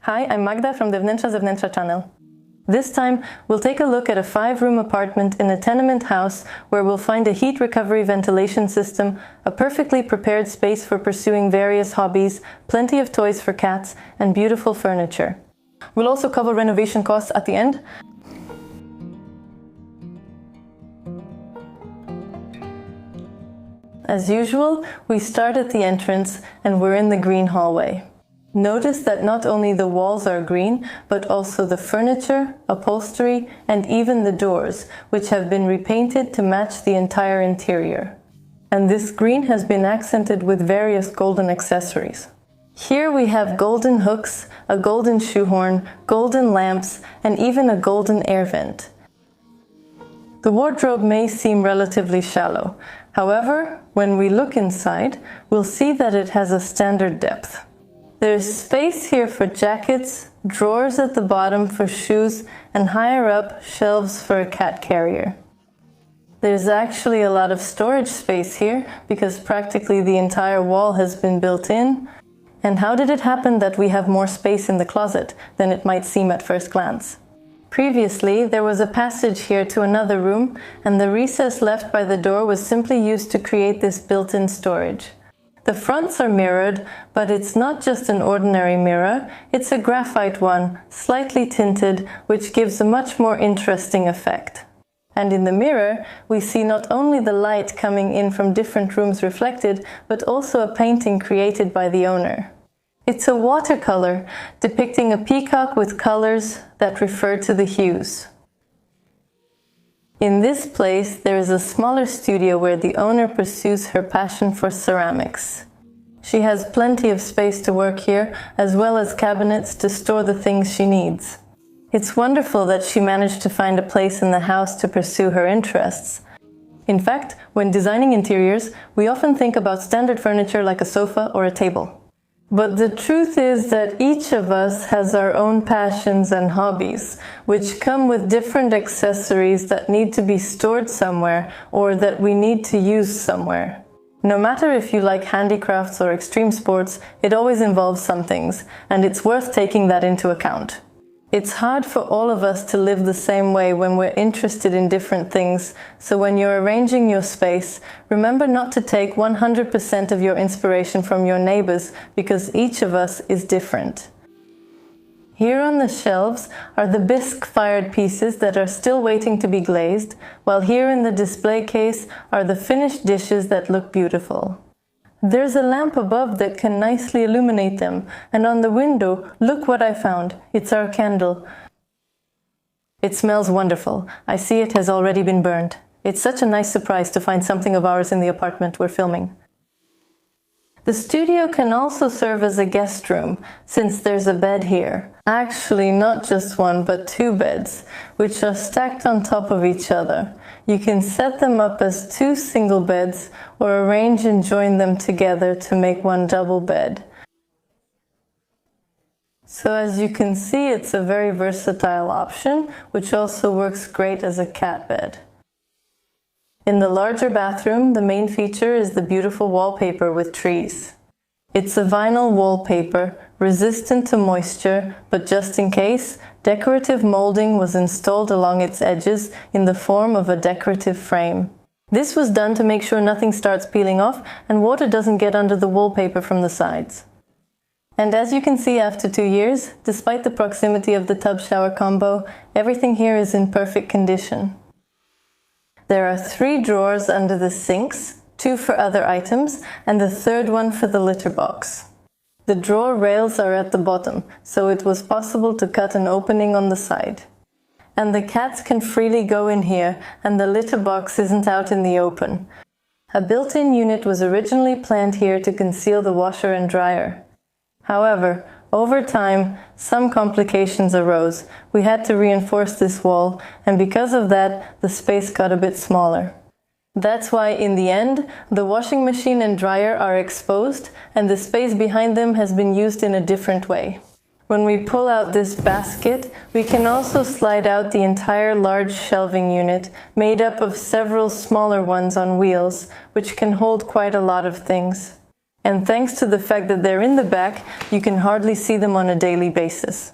Hi, I'm Magda from the Wnętrza channel. This time, we'll take a look at a 5-room apartment in a tenement house where we'll find a heat recovery ventilation system, a perfectly prepared space for pursuing various hobbies, plenty of toys for cats, and beautiful furniture. We'll also cover renovation costs at the end. As usual, we start at the entrance and we're in the green hallway. Notice that not only the walls are green, but also the furniture, upholstery, and even the doors, which have been repainted to match the entire interior. And this green has been accented with various golden accessories. Here we have golden hooks, a golden shoehorn, golden lamps, and even a golden air vent. The wardrobe may seem relatively shallow. However, when we look inside, we'll see that it has a standard depth. There's space here for jackets, drawers at the bottom for shoes, and higher up, shelves for a cat carrier. There's actually a lot of storage space here because practically the entire wall has been built in. And how did it happen that we have more space in the closet than it might seem at first glance? Previously, there was a passage here to another room, and the recess left by the door was simply used to create this built-in storage. The fronts are mirrored, but it's not just an ordinary mirror, it's a graphite one, slightly tinted, which gives a much more interesting effect. And in the mirror, we see not only the light coming in from different rooms reflected, but also a painting created by the owner. It's a watercolor depicting a peacock with colors that refer to the hues. In this place, there is a smaller studio where the owner pursues her passion for ceramics. She has plenty of space to work here, as well as cabinets to store the things she needs. It's wonderful that she managed to find a place in the house to pursue her interests. In fact, when designing interiors, we often think about standard furniture like a sofa or a table. But the truth is that each of us has our own passions and hobbies, which come with different accessories that need to be stored somewhere or that we need to use somewhere. No matter if you like handicrafts or extreme sports, it always involves some things, and it's worth taking that into account. It's hard for all of us to live the same way when we're interested in different things, so when you're arranging your space, remember not to take 100% of your inspiration from your neighbors, because each of us is different. Here on the shelves are the bisque-fired pieces that are still waiting to be glazed, while here in the display case are the finished dishes that look beautiful. There's a lamp above that can nicely illuminate them, and on the window, look what I found. It's our candle. It smells wonderful. I see it has already been burned. It's such a nice surprise to find something of ours in the apartment we're filming. The studio can also serve as a guest room, since there's a bed here. Actually, not just one, but 2 beds, which are stacked on top of each other. You can set them up as 2 single beds, or arrange and join them together to make one double bed. So as you can see, it's a very versatile option, which also works great as a cat bed. In the larger bathroom, the main feature is the beautiful wallpaper with trees. It's a vinyl wallpaper, resistant to moisture, but just in case, decorative molding was installed along its edges in the form of a decorative frame. This was done to make sure nothing starts peeling off and water doesn't get under the wallpaper from the sides. And as you can see after 2 years, despite the proximity of the tub-shower combo, everything here is in perfect condition. There are 3 drawers under the sinks, 2 for other items, and the 3rd one for the litter box. The drawer rails are at the bottom, so it was possible to cut an opening on the side. And the cats can freely go in here, and the litter box isn't out in the open. A built-in unit was originally planned here to conceal the washer and dryer. However, over time, some complications arose. We had to reinforce this wall, and because of that, the space got a bit smaller. That's why, in the end, the washing machine and dryer are exposed, and the space behind them has been used in a different way. When we pull out this basket, we can also slide out the entire large shelving unit, made up of several smaller ones on wheels, which can hold quite a lot of things. And thanks to the fact that they're in the back, you can hardly see them on a daily basis.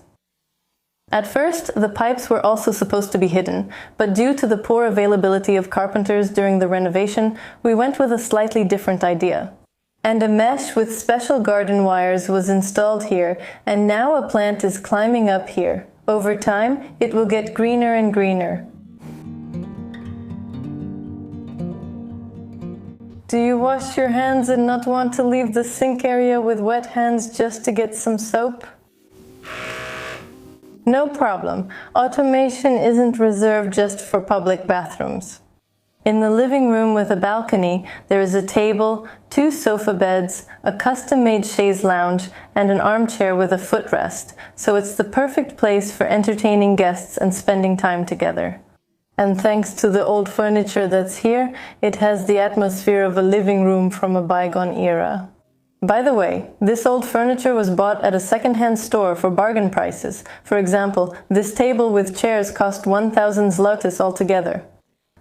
At first, the pipes were also supposed to be hidden, but due to the poor availability of carpenters during the renovation, we went with a slightly different idea. And a mesh with special garden wires was installed here, and now a plant is climbing up here. Over time, it will get greener and greener. Do you wash your hands and not want to leave the sink area with wet hands just to get some soap? No problem. Automation isn't reserved just for public bathrooms. In the living room with a balcony, there is a table, 2 sofa beds, a custom-made chaise lounge, and an armchair with a footrest, so it's the perfect place for entertaining guests and spending time together. And thanks to the old furniture that's here, it has the atmosphere of a living room from a bygone era. By the way, this old furniture was bought at a second-hand store for bargain prices. For example, this table with chairs cost 1,000 zlotys altogether.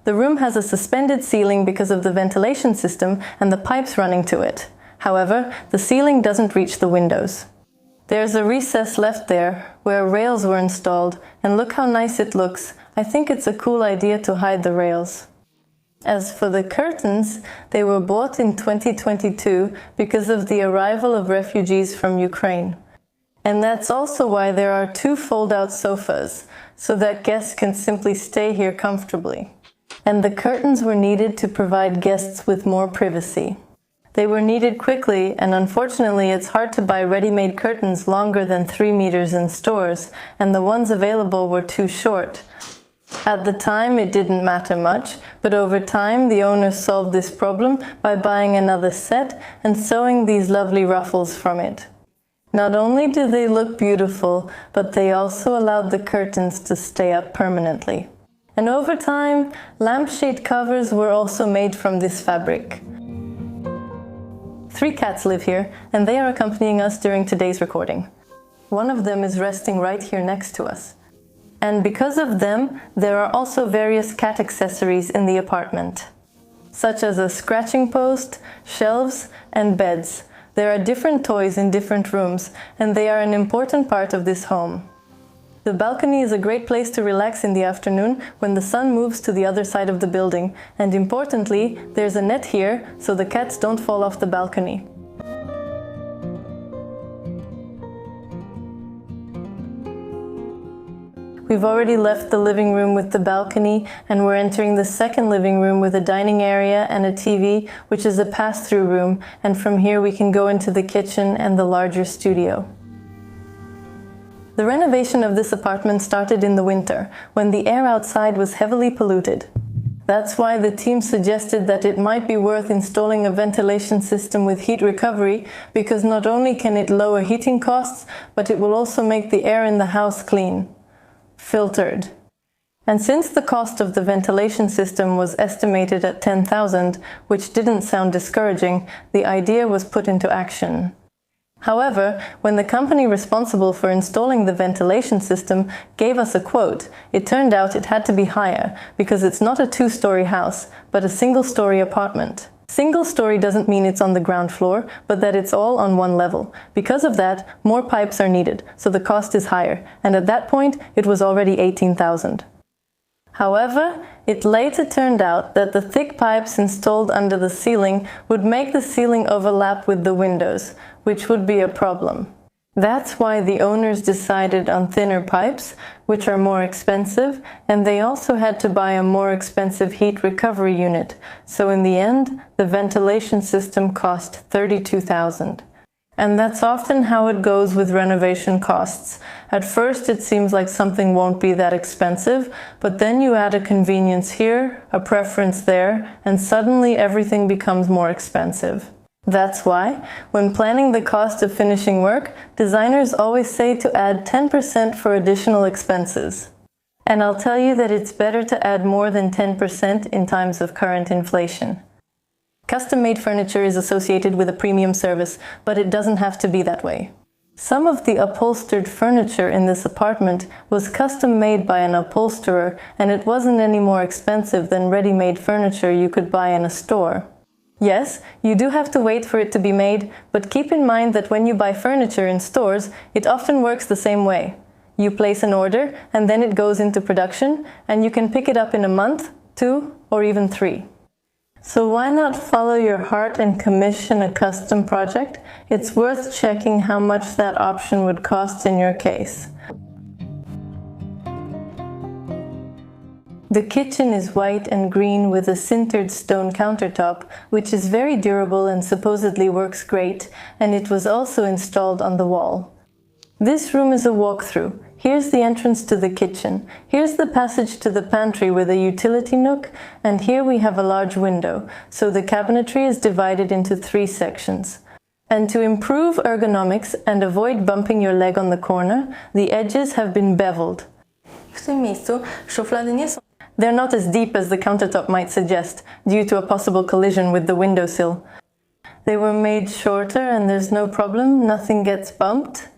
The room has a suspended ceiling because of the ventilation system and the pipes running to it. However, the ceiling doesn't reach the windows. There's a recess left there where rails were installed, and look how nice it looks. I think it's a cool idea to hide the rails. As for the curtains, they were bought in 2022 because of the arrival of refugees from Ukraine. And that's also why there are 2 fold-out sofas, so that guests can simply stay here comfortably. And the curtains were needed to provide guests with more privacy. They were needed quickly, and unfortunately it's hard to buy ready-made curtains longer than 3 meters in stores, and the ones available were too short. At the time, it didn't matter much, but over time, the owners solved this problem by buying another set and sewing these lovely ruffles from it. Not only do they look beautiful, but they also allowed the curtains to stay up permanently. And over time, lampshade covers were also made from this fabric. 3 cats live here, and they are accompanying us during today's recording. One of them is resting right here next to us. And because of them, there are also various cat accessories in the apartment, such as a scratching post, shelves, and beds. There are different toys in different rooms, and they are an important part of this home. The balcony is a great place to relax in the afternoon when the sun moves to the other side of the building, and importantly, there's a net here so the cats don't fall off the balcony. We've already left the living room with the balcony, and we're entering the second living room with a dining area and a TV, which is a pass-through room, and from here we can go into the kitchen and the larger studio. The renovation of this apartment started in the winter, when the air outside was heavily polluted. That's why the team suggested that it might be worth installing a ventilation system with heat recovery, because not only can it lower heating costs, but it will also make the air in the house clean. Filtered. And since the cost of the ventilation system was estimated at 10,000, which didn't sound discouraging, the idea was put into action. However, when the company responsible for installing the ventilation system gave us a quote, it turned out it had to be higher, because it's not a 2-story house, but a single-story apartment. Single-story doesn't mean it's on the ground floor, but that it's all on one level. Because of that, more pipes are needed, so the cost is higher, and at that point, it was already 18,000. However, it later turned out that the thick pipes installed under the ceiling would make the ceiling overlap with the windows, which would be a problem. That's why the owners decided on thinner pipes, which are more expensive, and they also had to buy a more expensive heat recovery unit. So in the end, the ventilation system cost 32,000. And that's often how it goes with renovation costs. At first it seems like something won't be that expensive, but then you add a convenience here, a preference there, and suddenly everything becomes more expensive. That's why, when planning the cost of finishing work, designers always say to add 10% for additional expenses. And I'll tell you that it's better to add more than 10% in times of current inflation. Custom-made furniture is associated with a premium service, but it doesn't have to be that way. Some of the upholstered furniture in this apartment was custom-made by an upholsterer, and it wasn't any more expensive than ready-made furniture you could buy in a store. Yes, you do have to wait for it to be made, but keep in mind that when you buy furniture in stores, it often works the same way. You place an order, and then it goes into production, and you can pick it up in a month, 2, or even 3. So why not follow your heart and commission a custom project? It's worth checking how much that option would cost in your case. The kitchen is white and green with a sintered stone countertop, which is very durable and supposedly works great, and it was also installed on the wall. This room is a walkthrough. Here's the entrance to the kitchen. Here's the passage to the pantry with a utility nook, and here we have a large window, so the cabinetry is divided into 3 sections. And to improve ergonomics and avoid bumping your leg on the corner, the edges have been beveled. They're not as deep as the countertop might suggest, due to a possible collision with the windowsill. They were made shorter and there's no problem, nothing gets bumped.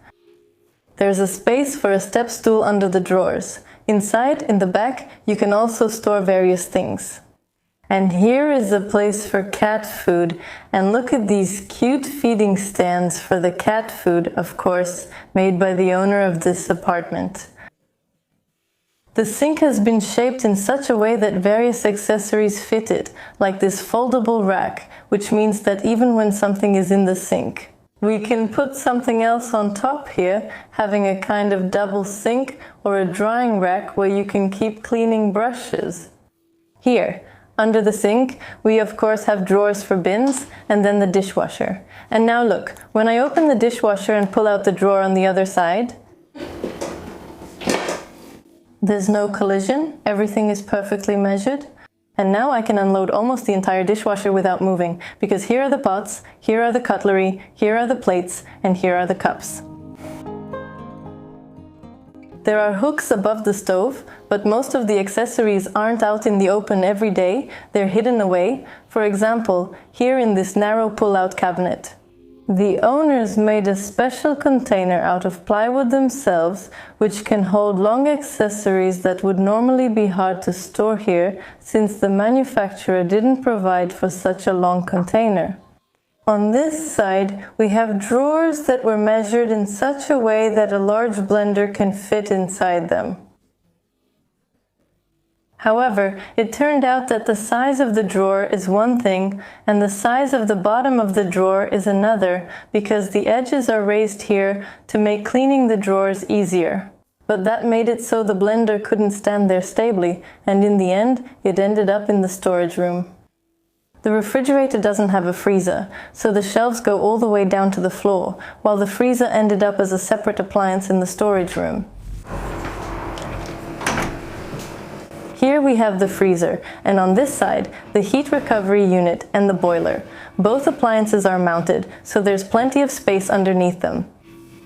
There's a space for a step stool under the drawers. Inside, in the back, you can also store various things. And here is a place for cat food, and look at these cute feeding stands for the cat food, of course, made by the owner of this apartment. The sink has been shaped in such a way that various accessories fit it, like this foldable rack, which means that even when something is in the sink, we can put something else on top here, having a kind of double sink or a drying rack where you can keep cleaning brushes. Here, under the sink, we of course have drawers for bins and then the dishwasher. And now look, when I open the dishwasher and pull out the drawer on the other side, there's no collision, everything is perfectly measured. And now I can unload almost the entire dishwasher without moving, because here are the pots, here are the cutlery, here are the plates, and here are the cups. There are hooks above the stove, but most of the accessories aren't out in the open every day, they're hidden away, for example, here in this narrow pull-out cabinet. The owners made a special container out of plywood themselves, which can hold long accessories that would normally be hard to store here, since the manufacturer didn't provide for such a long container. On this side, we have drawers that were measured in such a way that a large blender can fit inside them. However, it turned out that the size of the drawer is one thing, and the size of the bottom of the drawer is another, because the edges are raised here to make cleaning the drawers easier. But that made it so the blender couldn't stand there stably, and in the end, it ended up in the storage room. The refrigerator doesn't have a freezer, so the shelves go all the way down to the floor, while the freezer ended up as a separate appliance in the storage room. Here we have the freezer, and on this side, the heat recovery unit and the boiler. Both appliances are mounted, so there's plenty of space underneath them.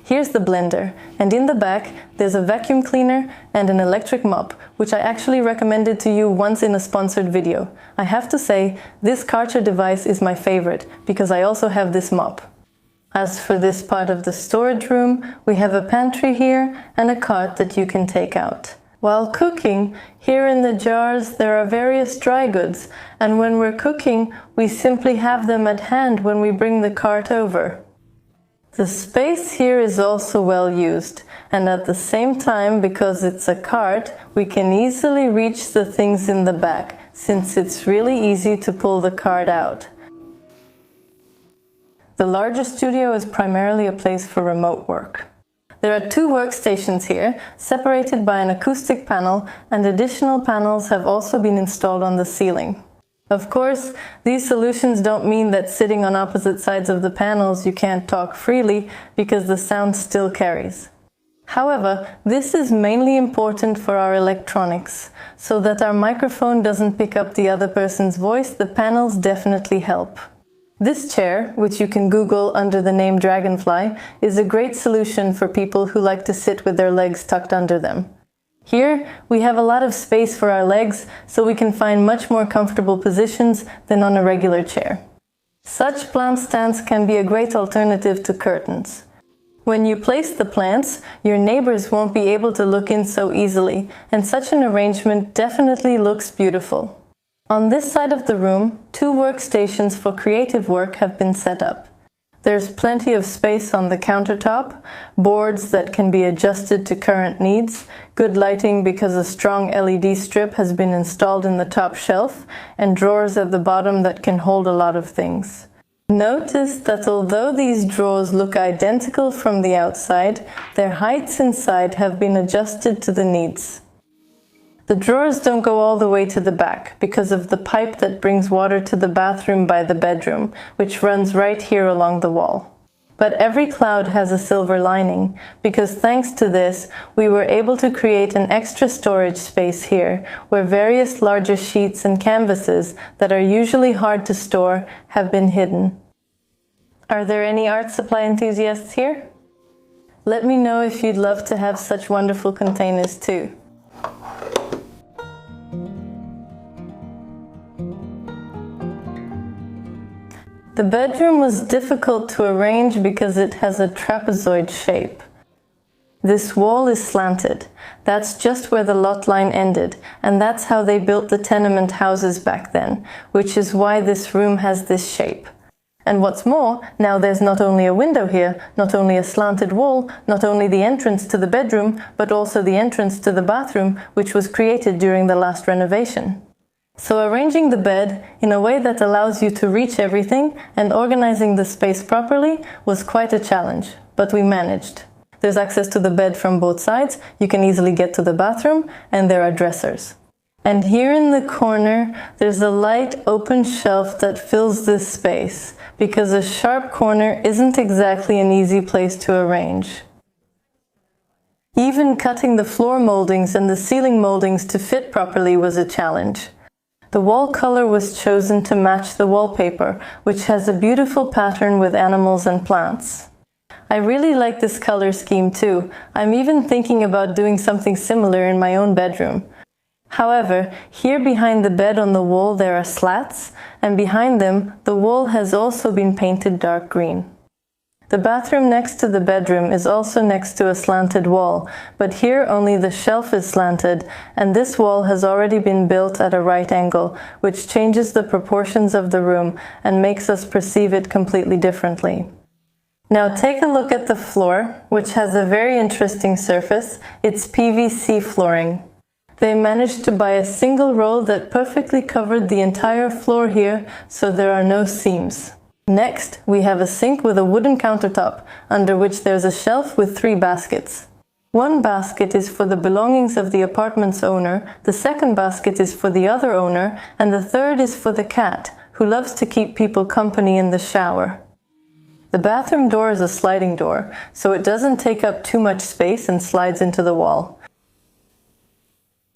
Here's the blender, and in the back, there's a vacuum cleaner and an electric mop, which I actually recommended to you once in a sponsored video. I have to say, this Karcher device is my favorite, because I also have this mop. As for this part of the storage room, we have a pantry here and a cart that you can take out. While cooking, here in the jars there are various dry goods, and when we're cooking, we simply have them at hand when we bring the cart over. The space here is also well used, and at the same time, because it's a cart, we can easily reach the things in the back, since it's really easy to pull the cart out. The larger studio is primarily a place for remote work. There are 2 workstations here, separated by an acoustic panel, and additional panels have also been installed on the ceiling. Of course, these solutions don't mean that sitting on opposite sides of the panels you can't talk freely, because the sound still carries. However, this is mainly important for our electronics. So that our microphone doesn't pick up the other person's voice, the panels definitely help. This chair, which you can Google under the name Dragonfly, is a great solution for people who like to sit with their legs tucked under them. Here, we have a lot of space for our legs, so we can find much more comfortable positions than on a regular chair. Such plant stands can be a great alternative to curtains. When you place the plants, your neighbors won't be able to look in so easily, and such an arrangement definitely looks beautiful. On this side of the room, 2 workstations for creative work have been set up. There's plenty of space on the countertop, boards that can be adjusted to current needs, good lighting because a strong LED strip has been installed in the top shelf, and drawers at the bottom that can hold a lot of things. Notice that although these drawers look identical from the outside, their heights inside have been adjusted to the needs. The drawers don't go all the way to the back because of the pipe that brings water to the bathroom by the bedroom, which runs right here along the wall. But every cloud has a silver lining, because thanks to this, we were able to create an extra storage space here, where various larger sheets and canvases that are usually hard to store have been hidden. Are there any art supply enthusiasts here? Let me know if you'd love to have such wonderful containers too. The bedroom was difficult to arrange because it has a trapezoid shape. This wall is slanted. That's just where the lot line ended, and that's how they built the tenement houses back then, which is why this room has this shape. And what's more, now there's not only a window here, not only a slanted wall, not only the entrance to the bedroom, but also the entrance to the bathroom, which was created during the last renovation. So arranging the bed in a way that allows you to reach everything and organizing the space properly was quite a challenge, but we managed. There's access to the bed from both sides, you can easily get to the bathroom, and there are dressers. And here in the corner, there's a light open shelf that fills this space, because a sharp corner isn't exactly an easy place to arrange. Even cutting the floor moldings and the ceiling moldings to fit properly was a challenge. The wall color was chosen to match the wallpaper, which has a beautiful pattern with animals and plants. I really like this color scheme too. I'm even thinking about doing something similar in my own bedroom. However, here behind the bed on the wall there are slats, and behind them the wall has also been painted dark green. The bathroom next to the bedroom is also next to a slanted wall, but here only the shelf is slanted, and this wall has already been built at a right angle, which changes the proportions of the room and makes us perceive it completely differently. Now take a look at the floor, which has a very interesting surface. It's PVC flooring. They managed to buy a single roll that perfectly covered the entire floor here, so there are no seams. Next, we have a sink with a wooden countertop, under which there's a shelf with 3 baskets. One basket is for the belongings of the apartment's owner, the second basket is for the other owner, and the third is for the cat, who loves to keep people company in the shower. The bathroom door is a sliding door, so it doesn't take up too much space and slides into the wall.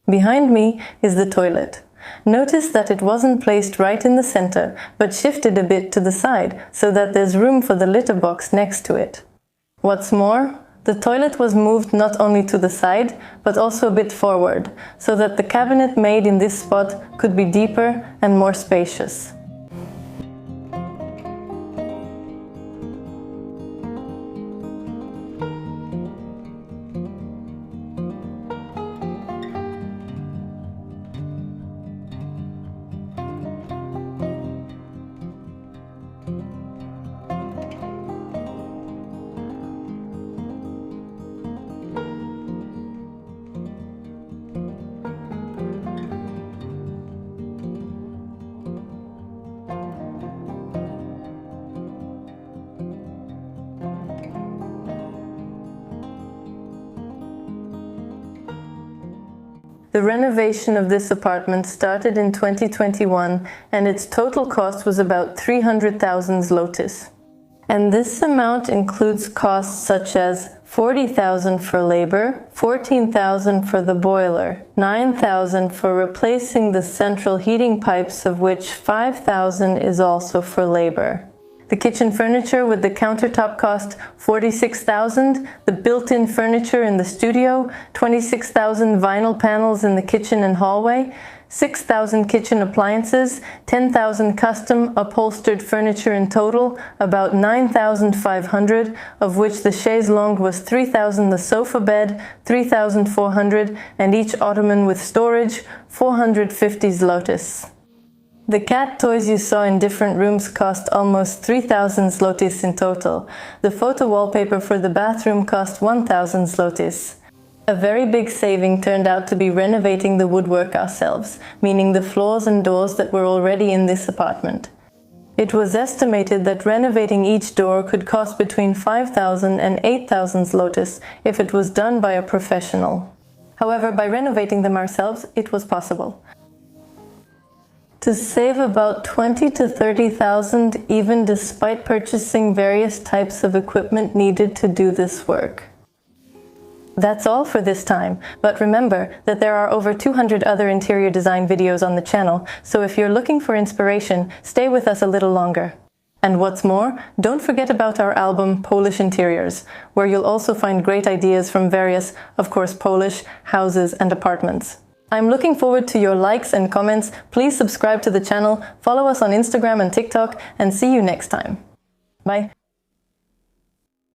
Behind me is the toilet. Notice that it wasn't placed right in the center, but shifted a bit to the side, so that there's room for the litter box next to it. What's more, the toilet was moved not only to the side, but also a bit forward, so that the cabinet made in this spot could be deeper and more spacious. The renovation of this apartment started in 2021, and its total cost was about 300,000 zlotys. And this amount includes costs such as 40,000 for labor, 14,000 for the boiler, 9,000 for replacing the central heating pipes, of which 5,000 is also for labor. The kitchen furniture with the countertop cost 46,000, the built-in furniture in the studio, 26,000 vinyl panels in the kitchen and hallway, 6,000 kitchen appliances, 10,000 custom upholstered furniture in total, about 9,500, of which the chaise longue was 3,000, the sofa bed 3,400, and each ottoman with storage 450 zlotys. The cat toys you saw in different rooms cost almost 3,000 zlotys in total. The photo wallpaper for the bathroom cost 1,000 zlotys. A very big saving turned out to be renovating the woodwork ourselves, meaning the floors and doors that were already in this apartment. It was estimated that renovating each door could cost between 5,000 and 8,000 zlotys if it was done by a professional. However, by renovating them ourselves, it was possible. To save about 20 to 30,000 even despite purchasing various types of equipment needed to do this work. That's all for this time, but remember that there are over 200 other interior design videos on the channel, so if you're looking for inspiration, stay with us a little longer. And what's more, don't forget about our album Polish Interiors, where you'll also find great ideas from various, of course, Polish houses and apartments. I'm looking forward to your likes and comments. Please subscribe to the channel, follow us on Instagram and TikTok, and see you next time. Bye.